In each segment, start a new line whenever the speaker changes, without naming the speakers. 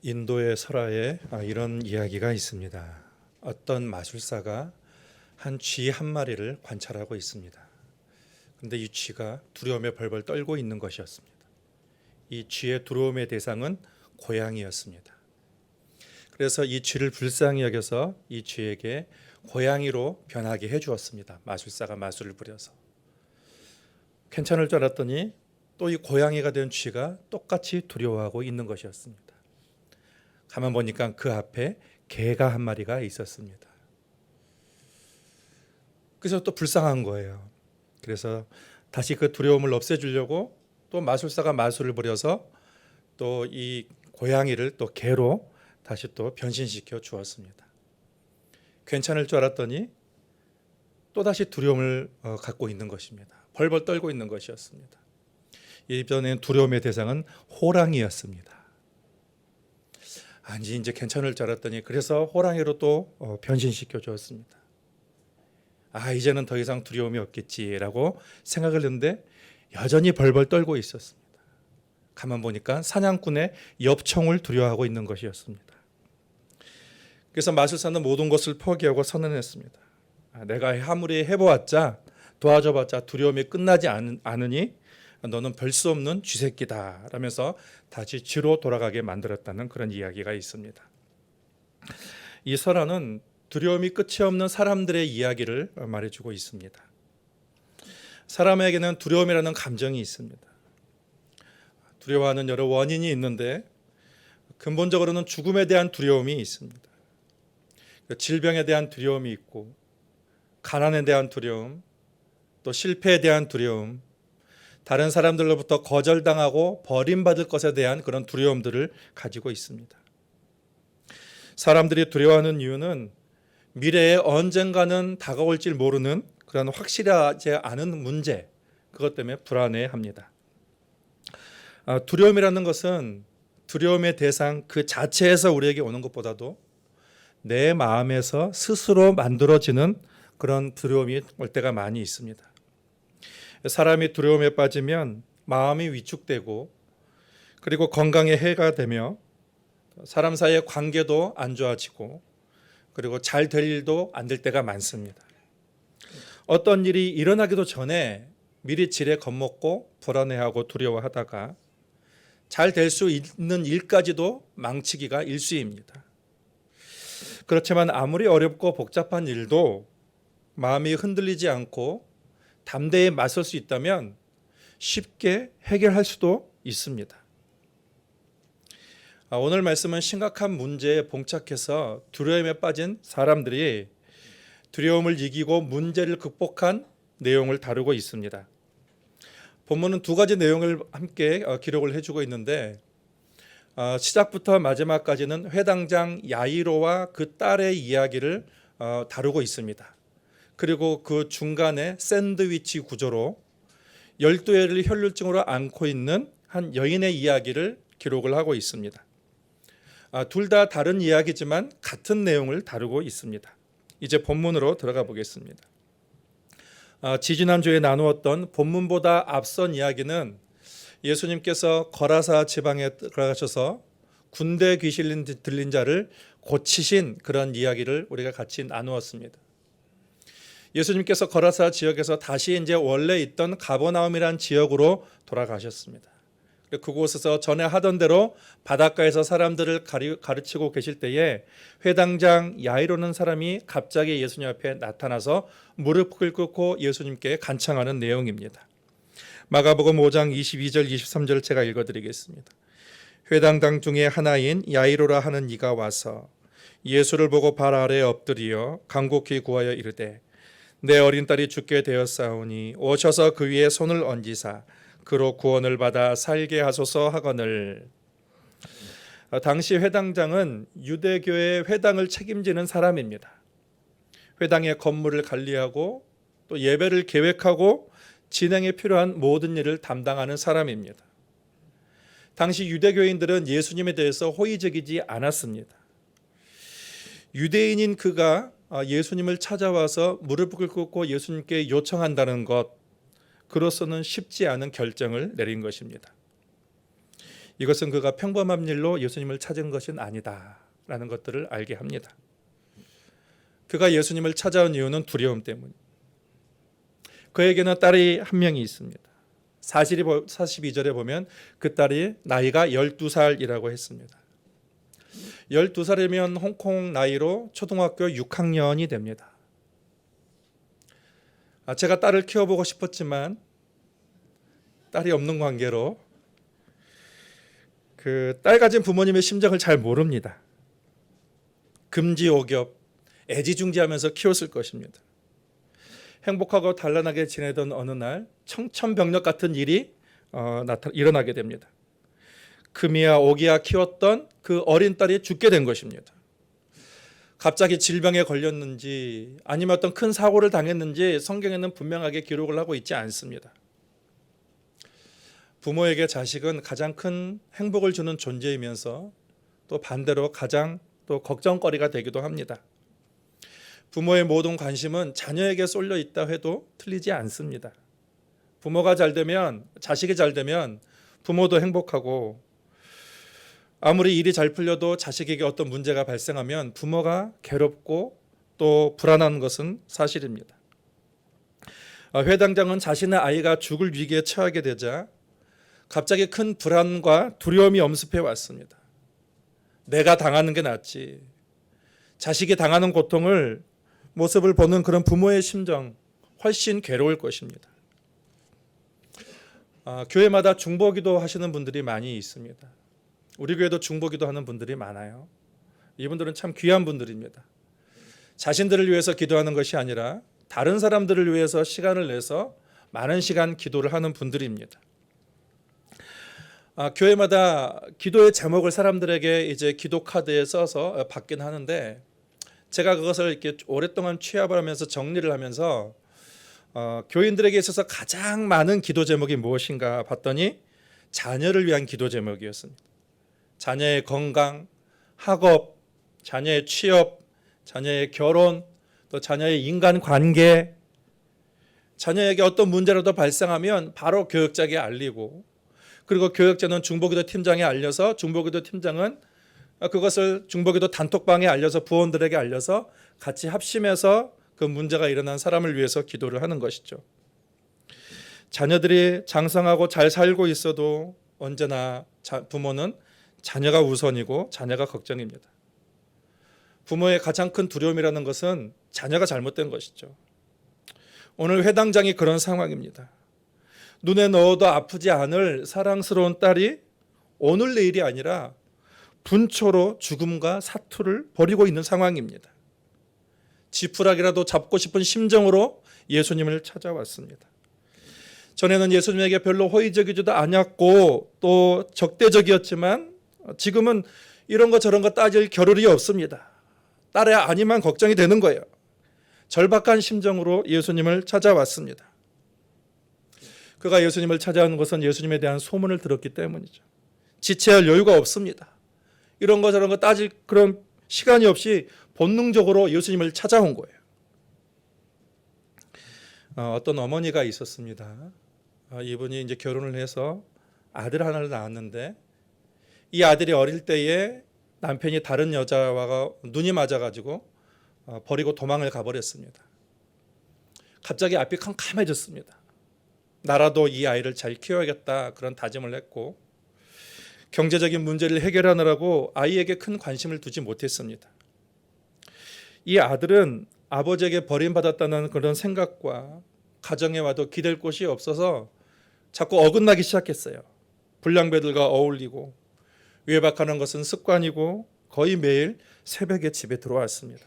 인도의 설화에 이런 이야기가 있습니다. 어떤 마술사가 한 쥐 한 마리를 관찰하고 있습니다. 그런데 이 쥐가 두려움에 벌벌 떨고 있는 것이었습니다. 이 쥐의 두려움의 대상은 고양이였습니다. 그래서 이 쥐를 불쌍히 여겨서 이 쥐에게 고양이로 변하게 해주었습니다. 마술사가 마술을 부려서. 괜찮을 줄 알았더니 또 이 고양이가 된 쥐가 똑같이 두려워하고 있는 것이었습니다. 가만 보니까 그 앞에 개가 한 마리가 있었습니다. 그래서 또 불쌍한 거예요. 그래서 다시 그 두려움을 없애주려고 또 마술사가 마술을 부려서 또 이 고양이를 또 개로 다시 또 변신시켜 주었습니다. 괜찮을 줄 알았더니 또 다시 두려움을 갖고 있는 것입니다. 벌벌 떨고 있는 것이었습니다. 이번엔 두려움의 대상은 호랑이였습니다. 아니 이제 괜찮을 줄 알았더니 그래서 호랑이로 또 변신시켜 주었습니다. 이제는 더 이상 두려움이 없겠지라고 생각을 했는데 여전히 벌벌 떨고 있었습니다. 가만 보니까 사냥꾼의 엽총을 두려워하고 있는 것이었습니다. 그래서 마술사는 모든 것을 포기하고 선언했습니다. 내가 아무리 해보았자 도와줘봤자 두려움이 끝나지 않으니 너는 별 수 없는 쥐새끼다 라면서 다시 쥐로 돌아가게 만들었다는 그런 이야기가 있습니다. 이 설화는 두려움이 끝이 없는 사람들의 이야기를 말해주고 있습니다. 사람에게는 두려움이라는 감정이 있습니다. 두려워하는 여러 원인이 있는데 근본적으로는 죽음에 대한 두려움이 있습니다. 질병에 대한 두려움이 있고 가난에 대한 두려움, 또 실패에 대한 두려움, 다른 사람들로부터 거절당하고 버림받을 것에 대한 그런 두려움들을 가지고 있습니다. 사람들이 두려워하는 이유는 미래에 언젠가는 다가올지 모르는 그런 확실하지 않은 문제, 그것 때문에 불안해합니다. 두려움이라는 것은 두려움의 대상 그 자체에서 우리에게 오는 것보다도 내 마음에서 스스로 만들어지는 그런 두려움이 올 때가 많이 있습니다. 사람이 두려움에 빠지면 마음이 위축되고 그리고 건강에 해가 되며 사람 사이의 관계도 안 좋아지고 그리고 잘 될 일도 안 될 때가 많습니다. 어떤 일이 일어나기도 전에 미리 지레 겁먹고 불안해하고 두려워하다가 잘 될 수 있는 일까지도 망치기가 일쑤입니다. 그렇지만 아무리 어렵고 복잡한 일도 마음이 흔들리지 않고 담대히 맞설 수 있다면 쉽게 해결할 수도 있습니다. 오늘 말씀은 심각한 문제에 봉착해서 두려움에 빠진 사람들이 두려움을 이기고 문제를 극복한 내용을 다루고 있습니다. 본문은 두 가지 내용을 함께 기록을 해주고 있는데 시작부터 마지막까지는 회당장 야이로와 그 딸의 이야기를 다루고 있습니다. 그리고 그 중간에 샌드위치 구조로 12회를 혈루증으로 앓고 있는 한 여인의 이야기를 기록을 하고 있습니다. 둘 다 다른 이야기지만 같은 내용을 다루고 있습니다. 이제 본문으로 들어가 보겠습니다. 지지난주에 나누었던 본문보다 앞선 이야기는 예수님께서 거라사 지방에 들어가셔서 군대 귀신 들린 자를 고치신 그런 이야기를 우리가 같이 나누었습니다. 예수님께서 거라사 지역에서 다시 이제 원래 있던 가버나움이라는 지역으로 돌아가셨습니다. 그곳에서 전에 하던 대로 바닷가에서 사람들을 가르치고 계실 때에 회당장 야이로는 사람이 갑자기 예수님 앞에 나타나서 무릎을 꿇고 예수님께 간청하는 내용입니다. 마가복음 5장 22절 23절을 제가 읽어드리겠습니다. 회당장 중에 하나인 야이로라 하는 이가 와서 예수를 보고 발 아래에 엎드리어 간곡히 구하여 이르되 내 어린 딸이 죽게 되었사오니 오셔서 그 위에 손을 얹으사 그로 구원을 받아 살게 하소서 하거늘. 당시 회당장은 유대교의 회당을 책임지는 사람입니다. 회당의 건물을 관리하고 또 예배를 계획하고 진행에 필요한 모든 일을 담당하는 사람입니다. 당시 유대교인들은 예수님에 대해서 호의적이지 않았습니다. 유대인인 그가 예수님을 찾아와서 무릎을 꿇고 예수님께 요청한다는 것, 그로서는 쉽지 않은 결정을 내린 것입니다. 이것은 그가 평범한 일로 예수님을 찾은 것은 아니다라는 것들을 알게 합니다. 그가 예수님을 찾아온 이유는 두려움 때문입니다. 그에게는 딸이 한 명이 있습니다. 42절에 보면 그 딸이 나이가 12살이라고 했습니다. 12살이면 홍콩 나이로 초등학교 6학년이 됩니다. 제가 딸을 키워보고 싶었지만 딸이 없는 관계로 그 딸 가진 부모님의 심정을 잘 모릅니다. 금지옥엽, 애지중지하면서 키웠을 것입니다. 행복하고 단란하게 지내던 어느 날 청천벽력 같은 일이 일어나게 됩니다. 금이야 오기야 키웠던 그 어린 딸이 죽게 된 것입니다. 갑자기 질병에 걸렸는지 아니면 어떤 큰 사고를 당했는지 성경에는 분명하게 기록을 하고 있지 않습니다. 부모에게 자식은 가장 큰 행복을 주는 존재이면서 또 반대로 가장 또 걱정거리가 되기도 합니다. 부모의 모든 관심은 자녀에게 쏠려 있다 해도 틀리지 않습니다. 부모가 잘 되면, 자식이 잘 되면 부모도 행복하고, 아무리 일이 잘 풀려도 자식에게 어떤 문제가 발생하면 부모가 괴롭고 또 불안한 것은 사실입니다. 회당장은 자신의 아이가 죽을 위기에 처하게 되자 갑자기 큰 불안과 두려움이 엄습해 왔습니다. 내가 당하는 게 낫지. 자식이 당하는 고통을 모습을 보는 그런 부모의 심정 훨씬 괴로울 것입니다. 교회마다 중보기도 하시는 분들이 많이 있습니다. 우리 교회도 중보기도 하는 분들이 많아요. 이분들은 참 귀한 분들입니다. 자신들을 위해서 기도하는 것이 아니라 다른 사람들을 위해서 시간을 내서 많은 시간 기도를 하는 분들입니다. 교회마다 기도의 제목을 사람들에게 이제 기도 카드에 써서 받긴 하는데 제가 그것을 이렇게 오랫동안 취합을 하면서 정리를 하면서 교인들에게 있어서 가장 많은 기도 제목이 무엇인가 봤더니 자녀를 위한 기도 제목이었습니다. 자녀의 건강, 학업, 자녀의 취업, 자녀의 결혼, 또 자녀의 인간관계, 자녀에게 어떤 문제라도 발생하면 바로 교역자에게 알리고, 그리고 교역자는 중보기도 팀장에 알려서 중보기도 팀장은 그것을 중보기도 단톡방에 알려서 부원들에게 알려서 같이 합심해서 그 문제가 일어난 사람을 위해서 기도를 하는 것이죠. 자녀들이 장성하고 잘 살고 있어도 언제나 부모는 자녀가 우선이고 자녀가 걱정입니다. 부모의 가장 큰 두려움이라는 것은 자녀가 잘못된 것이죠. 오늘 회당장이 그런 상황입니다. 눈에 넣어도 아프지 않을 사랑스러운 딸이 오늘 내일이 아니라 분초로 죽음과 사투를 벌이고 있는 상황입니다. 지푸라기라도 잡고 싶은 심정으로 예수님을 찾아왔습니다. 전에는 예수님에게 별로 호의적이지도 않았고 또 적대적이었지만 지금은 이런 거 저런 거 따질 겨를이 없습니다. 딸의 아니만 걱정이 되는 거예요. 절박한 심정으로 예수님을 찾아왔습니다. 그가 예수님을 찾아온 것은 예수님에 대한 소문을 들었기 때문이죠. 지체할 여유가 없습니다. 이런 거 저런 거 따질 그런 시간이 없이 본능적으로 예수님을 찾아온 거예요. 어떤 어머니가 있었습니다. 이분이 이제 결혼을 해서 아들 하나를 낳았는데 이 아들이 어릴 때에 남편이 다른 여자와 눈이 맞아가지고 버리고 도망을 가버렸습니다. 갑자기 앞이 캄캄해졌습니다. 나라도 이 아이를 잘 키워야겠다 그런 다짐을 했고 경제적인 문제를 해결하느라고 아이에게 큰 관심을 두지 못했습니다. 이 아들은 아버지에게 버림받았다는 그런 생각과 가정에 와도 기댈 곳이 없어서 자꾸 어긋나기 시작했어요. 불량배들과 어울리고 외박하는 것은 습관이고 거의 매일 새벽에 집에 들어왔습니다.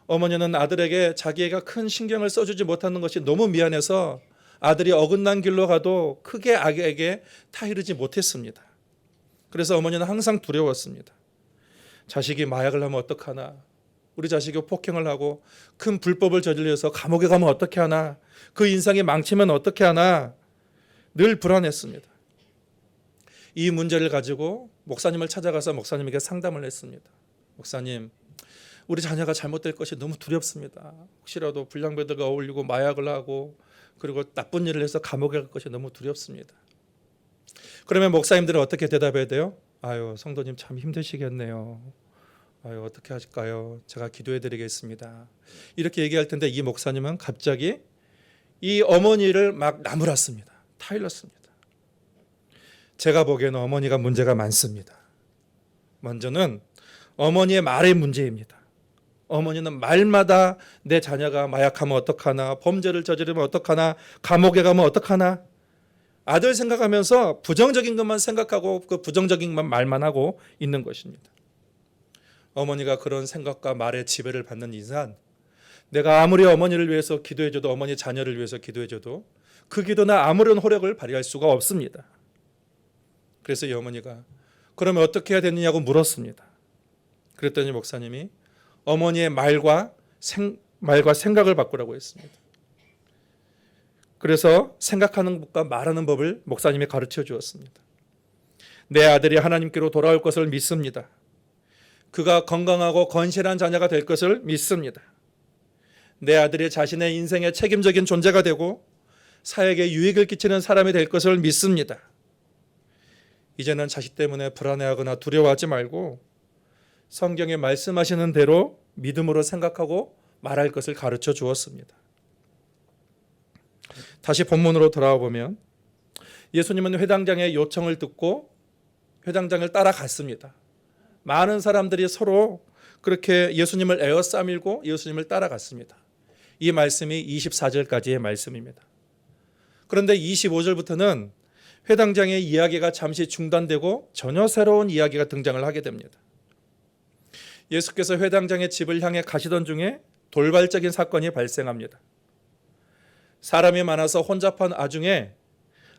어머니는 아들에게 자기애가 큰 신경을 써주지 못하는 것이 너무 미안해서 아들이 어긋난 길로 가도 크게 아기에게 타이르지 못했습니다. 그래서 어머니는 항상 두려웠습니다. 자식이 마약을 하면 어떡하나, 우리 자식이 폭행을 하고 큰 불법을 저질러서 감옥에 가면 어떻게 하나, 그 인생이 망치면 어떻게 하나 늘 불안했습니다. 이 문제를 가지고 목사님을 찾아가서 목사님에게 상담을 했습니다. 목사님, 우리 자녀가 잘못될 것이 너무 두렵습니다. 혹시라도 불량배들과 어울리고 마약을 하고 그리고 나쁜 일을 해서 감옥에 갈 것이 너무 두렵습니다. 그러면 목사님들은 어떻게 대답해야 돼요? 아유, 성도님 참 힘드시겠네요. 아유, 어떻게 하실까요? 제가 기도해 드리겠습니다. 이렇게 얘기할 텐데 이 목사님은 갑자기 이 어머니를 막 나무랐습니다. 타일렀습니다. 제가 보기에는 어머니가 문제가 많습니다. 먼저는 어머니의 말의 문제입니다. 어머니는 말마다 내 자녀가 마약하면 어떡하나, 범죄를 저지르면 어떡하나, 감옥에 가면 어떡하나, 아들 생각하면서 부정적인 것만 생각하고 그 부정적인 말만 하고 있는 것입니다. 어머니가 그런 생각과 말에 지배를 받는 이상, 내가 아무리 어머니를 위해서 기도해줘도, 어머니 자녀를 위해서 기도해줘도 그 기도는 아무런 효력을 발휘할 수가 없습니다. 그래서 이 어머니가 그러면 어떻게 해야 되느냐고 물었습니다. 그랬더니 목사님이 어머니의 말과 생각을 바꾸라고 했습니다. 그래서 생각하는 법과 말하는 법을 목사님이 가르쳐 주었습니다. 내 아들이 하나님께로 돌아올 것을 믿습니다. 그가 건강하고 건실한 자녀가 될 것을 믿습니다. 내 아들이 자신의 인생의 책임적인 존재가 되고 사회에 유익을 끼치는 사람이 될 것을 믿습니다. 이제는 자식 때문에 불안해하거나 두려워하지 말고 성경에 말씀하시는 대로 믿음으로 생각하고 말할 것을 가르쳐 주었습니다. 다시 본문으로 돌아와 보면 예수님은 회당장의 요청을 듣고 회당장을 따라갔습니다. 많은 사람들이 서로 그렇게 예수님을 에워싸밀고 예수님을 따라갔습니다. 이 말씀이 24절까지의 말씀입니다. 그런데 25절부터는 회당장의 이야기가 잠시 중단되고 전혀 새로운 이야기가 등장을 하게 됩니다. 예수께서 회당장의 집을 향해 가시던 중에 돌발적인 사건이 발생합니다. 사람이 많아서 혼잡한 와중에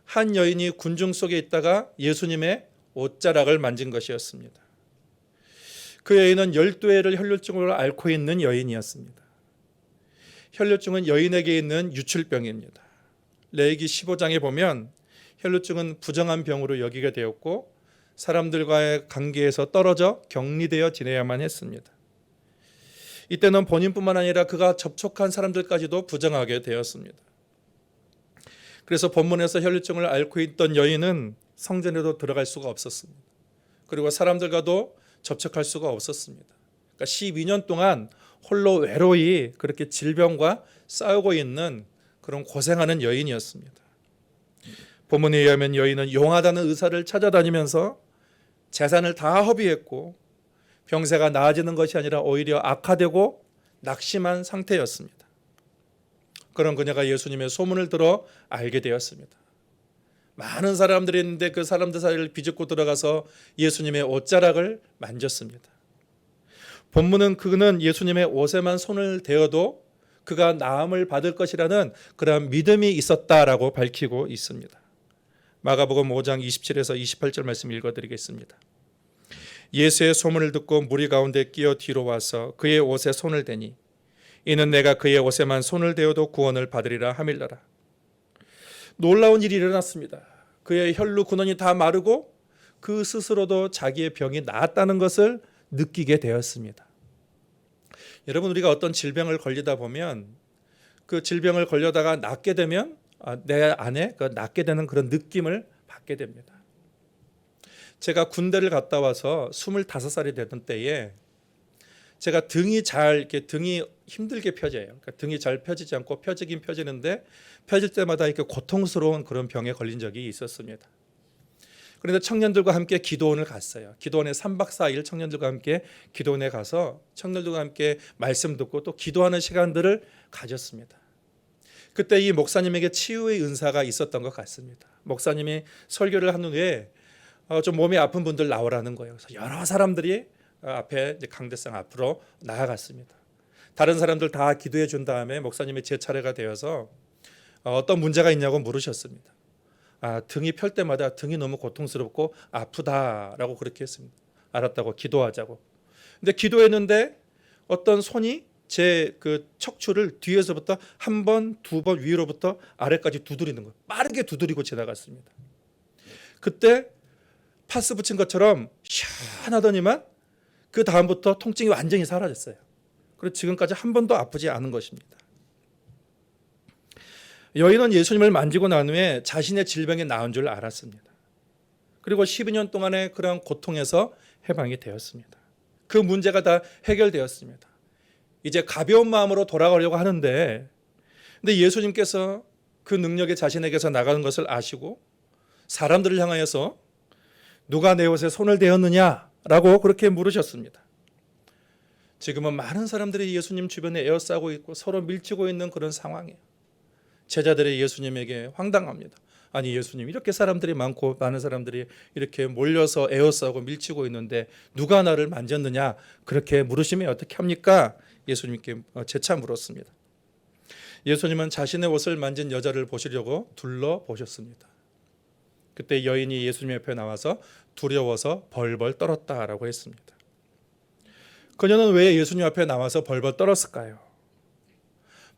한 여인이 군중 속에 있다가 예수님의 옷자락을 만진 것이었습니다. 그 여인은 12회를 혈류증으로 앓고 있는 여인이었습니다. 혈류증은 여인에게 있는 유출병입니다. 레위기 15장에 보면 혈류증은 부정한 병으로 여기게 되었고 사람들과의 관계에서 떨어져 격리되어 지내야만 했습니다. 이때는 본인뿐만 아니라 그가 접촉한 사람들까지도 부정하게 되었습니다. 그래서 본문에서 혈류증을 앓고 있던 여인은 성전에도 들어갈 수가 없었습니다. 그리고 사람들과도 접촉할 수가 없었습니다. 그러니까 12년 동안 홀로 외로이 그렇게 질병과 싸우고 있는 그런 고생하는 여인이었습니다. 본문에 의하면 여인은 용하다는 의사를 찾아다니면서 재산을 다 허비했고 병세가 나아지는 것이 아니라 오히려 악화되고 낙심한 상태였습니다. 그런 그녀가 예수님의 소문을 들어 알게 되었습니다. 많은 사람들이 있는데 그 사람들 사이를 비집고 들어가서 예수님의 옷자락을 만졌습니다. 본문은 그는 예수님의 옷에만 손을 대어도 그가 나음을 받을 것이라는 그런 믿음이 있었다라고 밝히고 있습니다. 마가복음 5장 27에서 28절 말씀 읽어드리겠습니다. 예수의 소문을 듣고 무리 가운데 끼어 뒤로 와서 그의 옷에 손을 대니 이는 내가 그의 옷에만 손을 대어도 구원을 받으리라 하밀더라. 놀라운 일이 일어났습니다. 그의 혈루 근원이 다 마르고 그 스스로도 자기의 병이 나았다는 것을 느끼게 되었습니다. 여러분, 우리가 어떤 질병을 걸리다 보면 그 질병을 걸려다가 낫게 되면 내 안에 그 낫게 되는 그런 느낌을 받게 됩니다. 제가 군대를 갔다 와서 25살이 되던 때에 제가 등이 힘들게 펴져요. 그러니까 등이 잘 펴지지 않고 펴지긴 펴지는데 펴질 때마다 이렇게 고통스러운 그런 병에 걸린 적이 있었습니다. 그런데 청년들과 함께 기도원을 갔어요. 기도원에 3박 4일 청년들과 함께 기도원에 가서 청년들과 함께 말씀 듣고 또 기도하는 시간들을 가졌습니다. 그때 이 목사님에게 치유의 은사가 있었던 것 같습니다. 목사님이 설교를 한 후에 좀 몸이 아픈 분들 나오라는 거예요. 그래서 여러 사람들이 앞에 강대상 앞으로 나아갔습니다. 다른 사람들 다 기도해 준 다음에 목사님이 제 차례가 되어서 어떤 문제가 있냐고 물으셨습니다. 등이 펼 때마다 등이 너무 고통스럽고 아프다라고 그렇게 했습니다. 알았다고 기도하자고. 근데 기도했는데 어떤 손이 제 그 척추를 뒤에서부터 한 번, 두 번 위로부터 아래까지 두드리는 거예요. 빠르게 두드리고 지나갔습니다. 그때 파스 붙인 것처럼 시원하더니만 그 다음부터 통증이 완전히 사라졌어요. 그리고 지금까지 한 번도 아프지 않은 것입니다. 여인은 예수님을 만지고 난 후에 자신의 질병이 나은 줄 알았습니다. 그리고 12년 동안의 그런 고통에서 해방이 되었습니다. 그 문제가 다 해결되었습니다. 이제 가벼운 마음으로 돌아가려고 하는데, 근데 예수님께서 그 능력이 자신에게서 나가는 것을 아시고 사람들을 향하여서 누가 내 옷에 손을 대었느냐라고 그렇게 물으셨습니다. 지금은 많은 사람들이 예수님 주변에 에워싸고 있고 서로 밀치고 있는 그런 상황이에요. 제자들이 예수님에게 황당합니다. 아니, 예수님, 이렇게 사람들이 많고 많은 사람들이 이렇게 몰려서 에워싸고 밀치고 있는데 누가 나를 만졌느냐, 그렇게 물으시면 어떻게 합니까? 예수님께 재차 물었습니다. 예수님은 자신의 옷을 만진 여자를 보시려고 둘러보셨습니다. 그때 여인이 예수님 옆에 나와서 두려워서 벌벌 떨었다라고 했습니다. 그녀는 왜 예수님 앞에 나와서 벌벌 떨었을까요?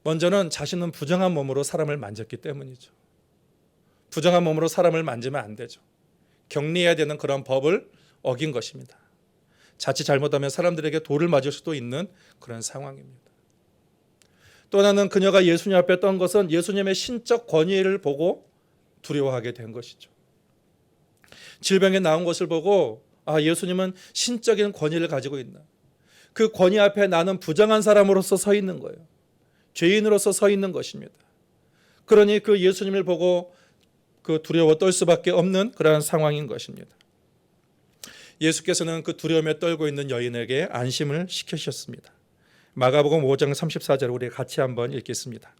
먼저는 자신은 부정한 몸으로 사람을 만졌기 때문이죠. 부정한 몸으로 사람을 만지면 안 되죠. 격리해야 되는 그런 법을 어긴 것입니다. 자칫 잘못하면 사람들에게 돌을 맞을 수도 있는 그런 상황입니다. 또 하나는 그녀가 예수님 앞에 떤 것은 예수님의 신적 권위를 보고 두려워하게 된 것이죠. 질병에 나온 것을 보고 예수님은 신적인 권위를 가지고 있나. 그 권위 앞에 나는 부정한 사람으로서 서 있는 거예요. 죄인으로서 서 있는 것입니다. 그러니 그 예수님을 보고 그 두려워 떨 수밖에 없는 그러한 상황인 것입니다. 예수께서는 그 두려움에 떨고 있는 여인에게 안심을 시키셨습니다. 마가복음 5장 34절 우리 같이 한번 읽겠습니다.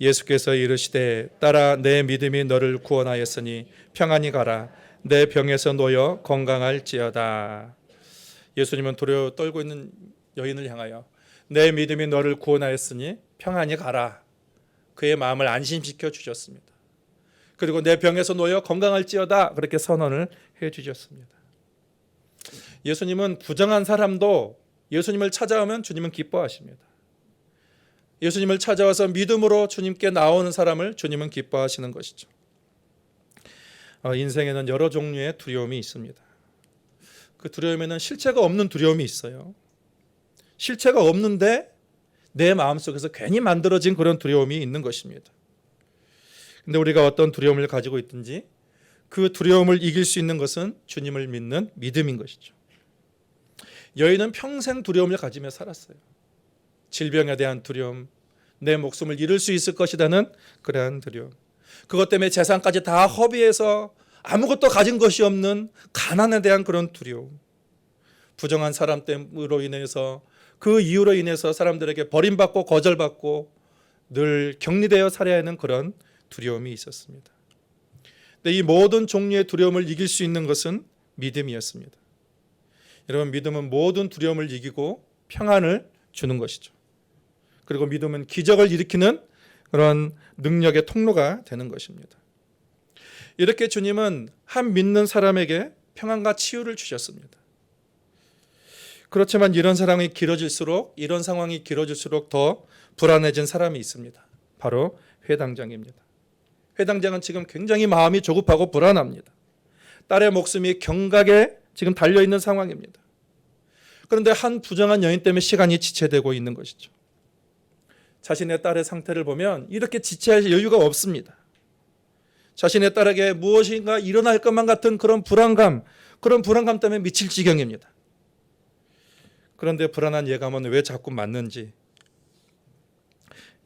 예수께서 이르시되 딸아 내 믿음이 너를 구원하였으니 평안히 가라 내 병에서 놓여 건강할지어다. 예수님은 두려워 떨고 있는 여인을 향하여 내 믿음이 너를 구원하였으니 평안히 가라, 그의 마음을 안심시켜 주셨습니다. 그리고 내 병에서 놓여 건강할지어다, 그렇게 선언을 해 주셨습니다. 예수님은 부정한 사람도 예수님을 찾아오면 주님은 기뻐하십니다. 예수님을 찾아와서 믿음으로 주님께 나오는 사람을 주님은 기뻐하시는 것이죠. 인생에는 여러 종류의 두려움이 있습니다. 그 두려움에는 실체가 없는 두려움이 있어요. 실체가 없는데 내 마음속에서 괜히 만들어진 그런 두려움이 있는 것입니다. 근데 우리가 어떤 두려움을 가지고 있든지 그 두려움을 이길 수 있는 것은 주님을 믿는 믿음인 것이죠. 여인은 평생 두려움을 가지며 살았어요. 질병에 대한 두려움, 내 목숨을 잃을 수 있을 것이라는 그러한 두려움. 그것 때문에 재산까지 다 허비해서 아무것도 가진 것이 없는 가난에 대한 그런 두려움. 부정한 사람 때문으로 인해서 그 이유로 인해서 사람들에게 버림받고 거절받고 늘 격리되어 살아야 하는 그런 두려움이 있었습니다. 근데 이 모든 종류의 두려움을 이길 수 있는 것은 믿음이었습니다. 여러분, 믿음은 모든 두려움을 이기고 평안을 주는 것이죠. 그리고 믿음은 기적을 일으키는 그런 능력의 통로가 되는 것입니다. 이렇게 주님은 한 믿는 사람에게 평안과 치유를 주셨습니다. 그렇지만 이런 상황이 길어질수록 더 불안해진 사람이 있습니다. 바로 회당장입니다. 회당장은 지금 굉장히 마음이 조급하고 불안합니다. 딸의 목숨이 경각에 지금 달려있는 상황입니다. 그런데 한 부정한 여인 때문에 시간이 지체되고 있는 것이죠. 자신의 딸의 상태를 보면 이렇게 지체할 여유가 없습니다. 자신의 딸에게 무엇인가 일어날 것만 같은 그런 불안감 때문에 미칠 지경입니다. 그런데 불안한 예감은 왜 자꾸 맞는지,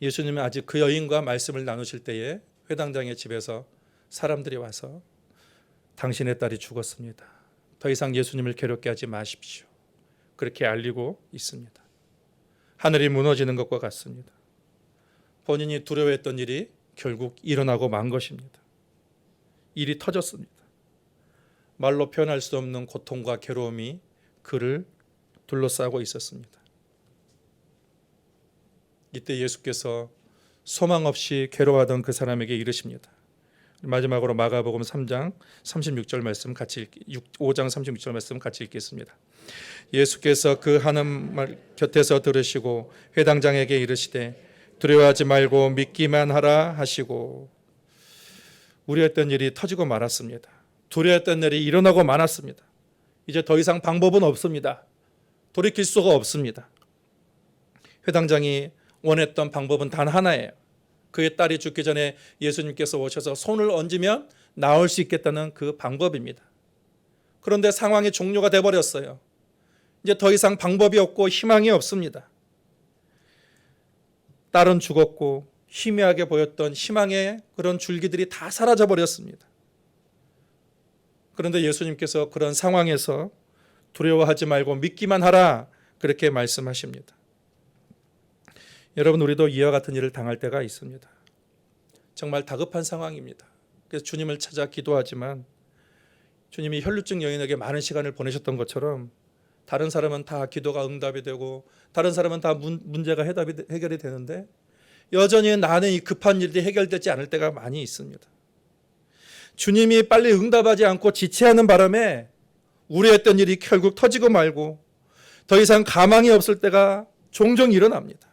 예수님은 아직 그 여인과 말씀을 나누실 때에 회당장의 집에서 사람들이 와서 당신의 딸이 죽었습니다. 더 이상 예수님을 괴롭게 하지 마십시오. 그렇게 알리고 있습니다. 하늘이 무너지는 것과 같습니다. 본인이 두려워했던 일이 결국 일어나고 만 것입니다. 일이 터졌습니다. 말로 표현할 수 없는 고통과 괴로움이 그를 둘러싸고 있었습니다. 이때 예수께서 소망 없이 괴로워하던 그 사람에게 이르십니다. 마지막으로 마가복음 3장 36절 말씀 같이 5장 36절 말씀 같이 읽겠습니다. 예수께서 그 하는 말 곁에서 들으시고 회당장에게 이르시되 두려워하지 말고 믿기만 하라 하시고, 우려했던 일이 터지고 말았습니다. 두려워했던 일이 일어나고 말았습니다. 이제 더 이상 방법은 없습니다. 돌이킬 수가 없습니다. 회당장이 원했던 방법은 단 하나예요. 그의 딸이 죽기 전에 예수님께서 오셔서 손을 얹으면 나을 수 있겠다는 그 방법입니다. 그런데 상황이 종료가 돼버렸어요. 이제 더 이상 방법이 없고 희망이 없습니다. 딸은 죽었고 희미하게 보였던 희망의 그런 줄기들이 다 사라져 버렸습니다. 그런데 예수님께서 그런 상황에서 두려워하지 말고 믿기만 하라, 그렇게 말씀하십니다. 여러분, 우리도 이와 같은 일을 당할 때가 있습니다. 정말 다급한 상황입니다. 그래서 주님을 찾아 기도하지만 주님이 혈루증 여인에게 많은 시간을 보내셨던 것처럼 다른 사람은 다 기도가 응답이 되고 다른 사람은 다 문제가 해결이 되는데 여전히 나는 이 급한 일이 해결되지 않을 때가 많이 있습니다. 주님이 빨리 응답하지 않고 지체하는 바람에 우려했던 일이 결국 터지고 말고 더 이상 가망이 없을 때가 종종 일어납니다.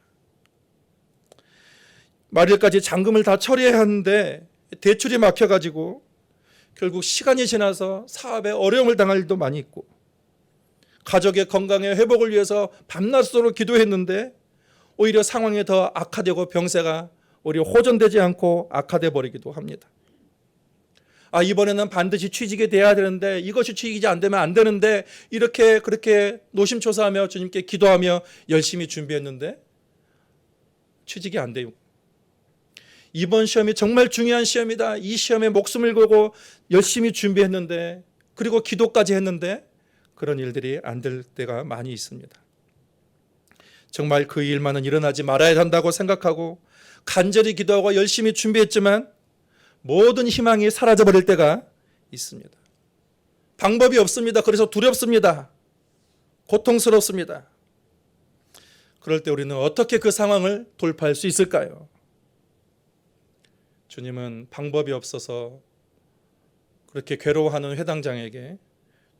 말일까지 잔금을 다 처리해야 하는데 대출이 막혀가지고 결국 시간이 지나서 사업에 어려움을 당할 일도 많이 있고, 가족의 건강의 회복을 위해서 밤낮으로 기도했는데 오히려 상황이 더 악화되고 병세가 오히려 호전되지 않고 악화돼 버리기도 합니다. 이번에는 반드시 취직이 돼야 되는데 이것이 취직이 안 되면 안 되는데 이렇게 그렇게 노심초사하며 주님께 기도하며 열심히 준비했는데 취직이 안 돼요. 이번 시험이 정말 중요한 시험이다. 이 시험에 목숨을 걸고 열심히 준비했는데, 그리고 기도까지 했는데 그런 일들이 안 될 때가 많이 있습니다. 정말 그 일만은 일어나지 말아야 한다고 생각하고 간절히 기도하고 열심히 준비했지만 모든 희망이 사라져버릴 때가 있습니다. 방법이 없습니다. 그래서 두렵습니다. 고통스럽습니다. 그럴 때 우리는 어떻게 그 상황을 돌파할 수 있을까요? 주님은 방법이 없어서 그렇게 괴로워하는 회당장에게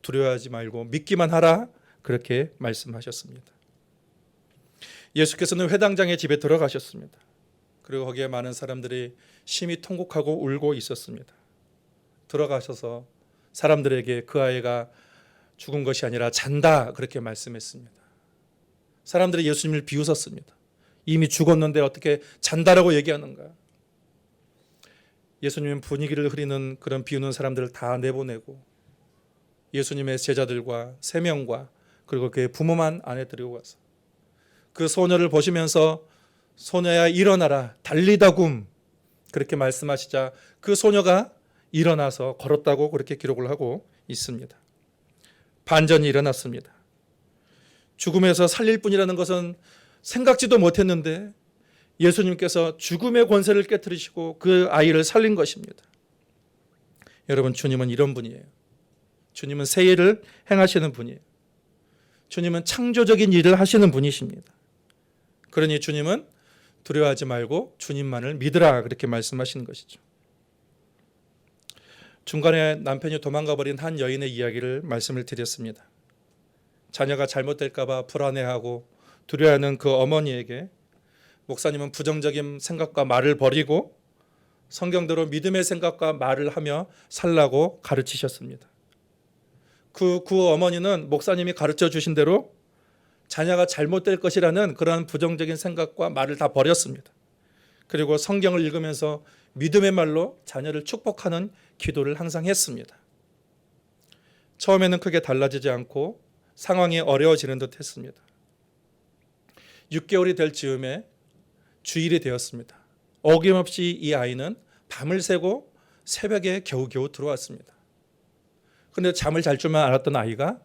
두려워하지 말고 믿기만 하라, 그렇게 말씀하셨습니다. 예수께서는 회당장의 집에 들어가셨습니다. 그리고 거기에 많은 사람들이 심히 통곡하고 울고 있었습니다. 들어가셔서 사람들에게 그 아이가 죽은 것이 아니라 잔다, 그렇게 말씀했습니다. 사람들이 예수님을 비웃었습니다. 이미 죽었는데 어떻게 잔다라고 얘기하는가. 예수님은 분위기를 흐리는 그런 비우는 사람들을 다 내보내고 예수님의 제자들과 3명과 그리고 그의 부모만 안에 들고 가서 그 소녀를 보시면서 소녀야 일어나라, 달리다 굼, 그렇게 말씀하시자 그 소녀가 일어나서 걸었다고 그렇게 기록을 하고 있습니다. 반전이 일어났습니다. 죽음에서 살릴 뿐이라는 것은 생각지도 못했는데 예수님께서 죽음의 권세를 깨뜨리시고 그 아이를 살린 것입니다. 여러분, 주님은 이런 분이에요. 주님은 새 일을 행하시는 분이에요. 주님은 창조적인 일을 하시는 분이십니다. 그러니 주님은 두려워하지 말고 주님만을 믿으라, 그렇게 말씀하시는 것이죠. 중간에 남편이 도망가 버린 한 여인의 이야기를 말씀을 드렸습니다. 자녀가 잘못될까 봐 불안해하고 두려워하는 그 어머니에게 목사님은 부정적인 생각과 말을 버리고 성경대로 믿음의 생각과 말을 하며 살라고 가르치셨습니다. 그 어머니는 목사님이 가르쳐 주신 대로 자녀가 잘못될 것이라는 그러한 부정적인 생각과 말을 다 버렸습니다. 그리고 성경을 읽으면서 믿음의 말로 자녀를 축복하는 기도를 항상 했습니다. 처음에는 크게 달라지지 않고 상황이 어려워지는 듯 했습니다. 6개월이 될 즈음에 주일이 되었습니다. 어김없이 이 아이는 밤을 새고 새벽에 겨우겨우 들어왔습니다. 그런데 잠을 잘 줄만 알았던 아이가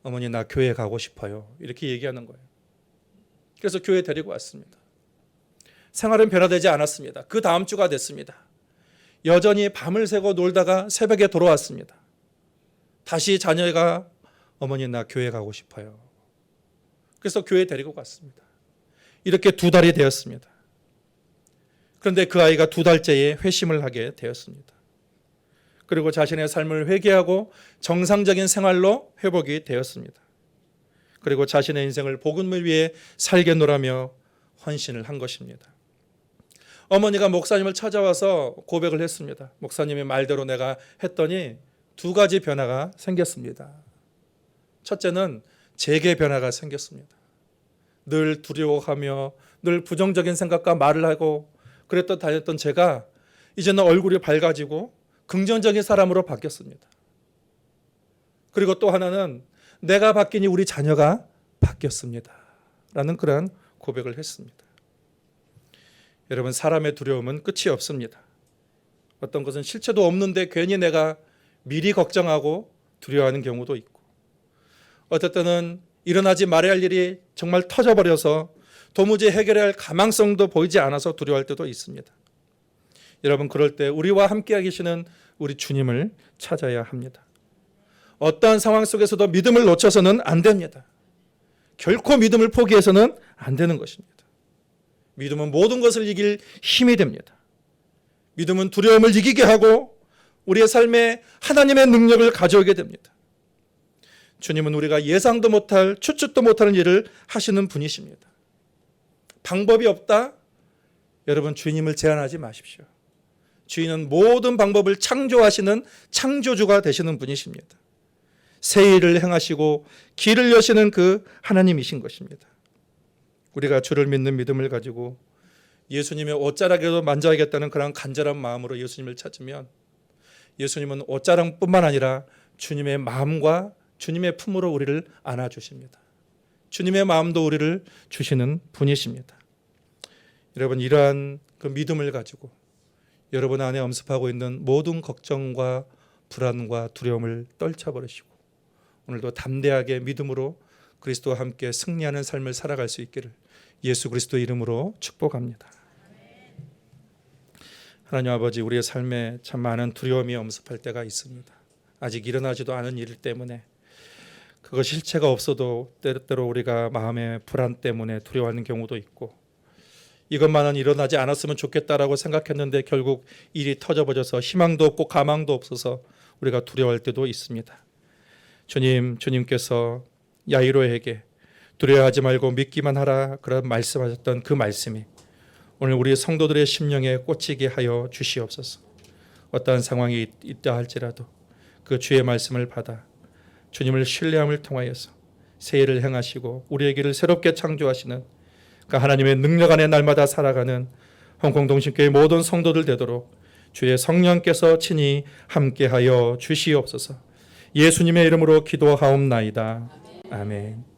어머니 나 교회 가고 싶어요, 이렇게 얘기하는 거예요. 그래서 교회 데리고 왔습니다. 생활은 변화되지 않았습니다. 그 다음 주가 됐습니다. 여전히 밤을 새고 놀다가 새벽에 돌아왔습니다. 다시 자녀가 어머니 나 교회 가고 싶어요. 그래서 교회 데리고 갔습니다. 이렇게 2달이 되었습니다. 그런데 그 아이가 2달째에 회심을 하게 되었습니다. 그리고 자신의 삶을 회개하고 정상적인 생활로 회복이 되었습니다. 그리고 자신의 인생을 복음을 위해 살겠노라며 헌신을 한 것입니다. 어머니가 목사님을 찾아와서 고백을 했습니다. 목사님의 말대로 내가 했더니 2가지 변화가 생겼습니다. 첫째는 재계 변화가 생겼습니다. 늘 두려워하며 늘 부정적인 생각과 말을 하고 그랬던 다녔던 제가 이제는 얼굴이 밝아지고 긍정적인 사람으로 바뀌었습니다. 그리고 또 하나는 내가 바뀌니 우리 자녀가 바뀌었습니다. 라는 그러한 고백을 했습니다. 여러분, 사람의 두려움은 끝이 없습니다. 어떤 것은 실체도 없는데 괜히 내가 미리 걱정하고 두려워하는 경우도 있고, 어떨 때는 일어나지 말아야 할 일이 정말 터져버려서 도무지 해결할 가망성도 보이지 않아서 두려워할 때도 있습니다. 여러분, 그럴 때 우리와 함께 계시는 우리 주님을 찾아야 합니다. 어떠한 상황 속에서도 믿음을 놓쳐서는 안 됩니다. 결코 믿음을 포기해서는 안 되는 것입니다. 믿음은 모든 것을 이길 힘이 됩니다. 믿음은 두려움을 이기게 하고 우리의 삶에 하나님의 능력을 가져오게 됩니다. 주님은 우리가 예상도 못할, 추측도 못하는 일을 하시는 분이십니다. 방법이 없다? 여러분, 주님을 제한하지 마십시오. 주인은 모든 방법을 창조하시는 창조주가 되시는 분이십니다. 새 일을 행하시고 길을 여시는 그 하나님이신 것입니다. 우리가 주를 믿는 믿음을 가지고 예수님의 옷자락에도 만져야겠다는 그런 간절한 마음으로 예수님을 찾으면 예수님은 옷자락뿐만 아니라 주님의 마음과 주님의 품으로 우리를 안아주십니다. 주님의 마음도 우리를 주시는 분이십니다. 여러분, 이러한 그 믿음을 가지고 여러분 안에 엄습하고 있는 모든 걱정과 불안과 두려움을 떨쳐버리시고 오늘도 담대하게 믿음으로 그리스도와 함께 승리하는 삶을 살아갈 수 있기를 예수 그리스도 이름으로 축복합니다. 하나님 아버지, 우리의 삶에 참 많은 두려움이 엄습할 때가 있습니다. 아직 일어나지도 않은 일 때문에, 그것이 실체가 없어도 때때로 우리가 마음의 불안 때문에 두려워하는 경우도 있고, 이것만은 일어나지 않았으면 좋겠다라고 생각했는데 결국 일이 터져버려서 희망도 없고 가망도 없어서 우리가 두려워할 때도 있습니다. 주님께서 야이로에게 두려워하지 말고 믿기만 하라 그런 말씀하셨던 그 말씀이 오늘 우리 성도들의 심령에 꽂히게 하여 주시옵소서. 어떠한 상황이 있다 할지라도 그 주의 말씀을 받아 주님을 신뢰함을 통하여서 새 일을 행하시고 우리의 길을 새롭게 창조하시는 그 하나님의 능력 안에 날마다 살아가는 홍콩동신교회 모든 성도들 되도록 주의 성령께서 친히 함께하여 주시옵소서. 예수님의 이름으로 기도하옵나이다. 아멘.